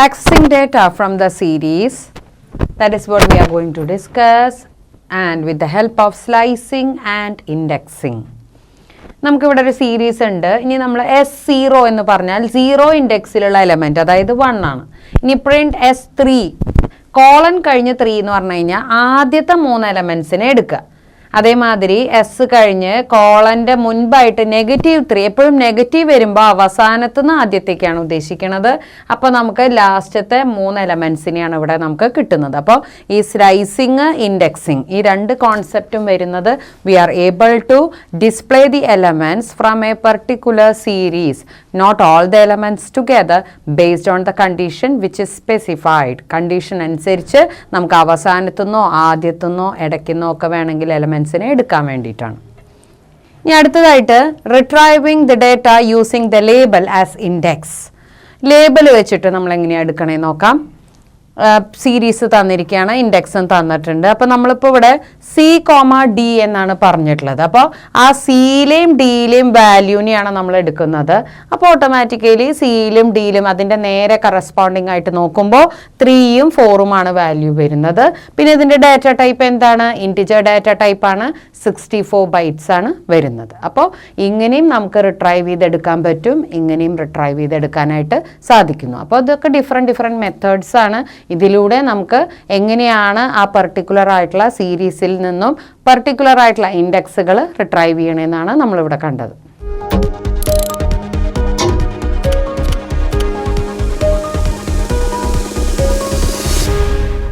Accessing data from the series, that is what we are going to discuss, and with the help of slicing and indexing. നമുക്കിവിടെ ഒരു series ഉണ്ട്. ഇനി നമ്മൾ S0 എന്ന് പറഞ്ഞാൽ 0 ഇൻഡെക്സിലുള്ള element, അതായത് 1 ആണ്. ഇനി പ്രിൻറ്റ് S3 കോളൻ കഴിഞ്ഞ് 3 എന്ന് പറഞ്ഞു കഴിഞ്ഞാൽ ആദ്യത്തെ 3 എലമെൻറ്റ്സിനെ എടുക്കുക. അതേമാതിരി എസ് കഴിഞ്ഞ് കോളൻ്റെ മുൻപായിട്ട് -3, എപ്പോഴും നെഗറ്റീവ് വരുമ്പോൾ അവസാനത്തുനിന്ന് ആദ്യത്തേക്കാണ് ഉദ്ദേശിക്കുന്നത്. അപ്പോൾ നമുക്ക് ലാസ്റ്റത്തെ 3 എലമെൻറ്റ്സിനെയാണ് ഇവിടെ നമുക്ക് കിട്ടുന്നത്. അപ്പോൾ ഈ സ്ലൈസിങ്, ഇൻഡെക്സിങ്, ഈ 2 കോൺസെപ്റ്റും വരുന്നത് we are able to display the elements from a particular series, not all the elements together, based on the condition which is specified. Condition അനുസരിച്ച് നമുക്ക് അവസാനത്തുനിന്നോ ആദ്യത്തുനിന്നോ ഇടയ്ക്കുന്നോ ഒക്കെ വേണമെങ്കിൽ എലമെൻറ്റ്സിനെ എടുക്കാൻ വേണ്ടിയിട്ടാണ്. ഇനി അടുത്തതായിട്ട് retrieving the data using the label as index. Label വെച്ചിട്ട് നമ്മൾ എങ്ങനെയാണ് എടുക്കണേ നോക്കാം. സീരീസ് തന്നിരിക്കുകയാണ്, ഇൻഡെക്സും തന്നിട്ടുണ്ട്. അപ്പോൾ നമ്മളിപ്പോൾ ഇവിടെ C, D എന്നാണ് പറഞ്ഞിട്ടുള്ളത്. അപ്പോൾ ആ സിയിലെയും ഡിയിലെയും വാല്യൂനെയാണ് നമ്മൾ എടുക്കുന്നത്. അപ്പോൾ ഓട്ടോമാറ്റിക്കലി സിയിലും ഡിയിലും അതിൻ്റെ നേരെ കറസ്പോണ്ടിങ് ആയിട്ട് നോക്കുമ്പോൾ 3ഉം 4ഉമാണ് വാല്യൂ വരുന്നത്. പിന്നെ ഇതിൻ്റെ ഡാറ്റ ടൈപ്പ് എന്താണ്? ഇൻറ്റിജർ ഡാറ്റ ടൈപ്പാണ്, 64 ബൈറ്റ്സ് ആണ് വരുന്നത്. അപ്പോൾ ഇങ്ങനെയും നമുക്ക് റിട്രൈവ് ചെയ്തെടുക്കാൻ പറ്റും, ഇങ്ങനെയും റിട്രൈവ് ചെയ്തെടുക്കാനായിട്ട് സാധിക്കുന്നു. അപ്പോൾ ഇതൊക്കെ ഡിഫറെൻറ്റ് മെത്തേഡ്സ് ആണ്. ഇതിലൂടെ നമുക്ക് എങ്ങനെയാണ് ആ പർട്ടിക്കുലർ ആയിട്ടുള്ള സീരീസിൽ നിന്നും പർട്ടിക്കുലർ ആയിട്ടുള്ള ഇൻഡെക്സുകൾ റിട്രൈവ് ചെയ്യണമെന്നാണ് നമ്മളിവിടെ കണ്ടത്.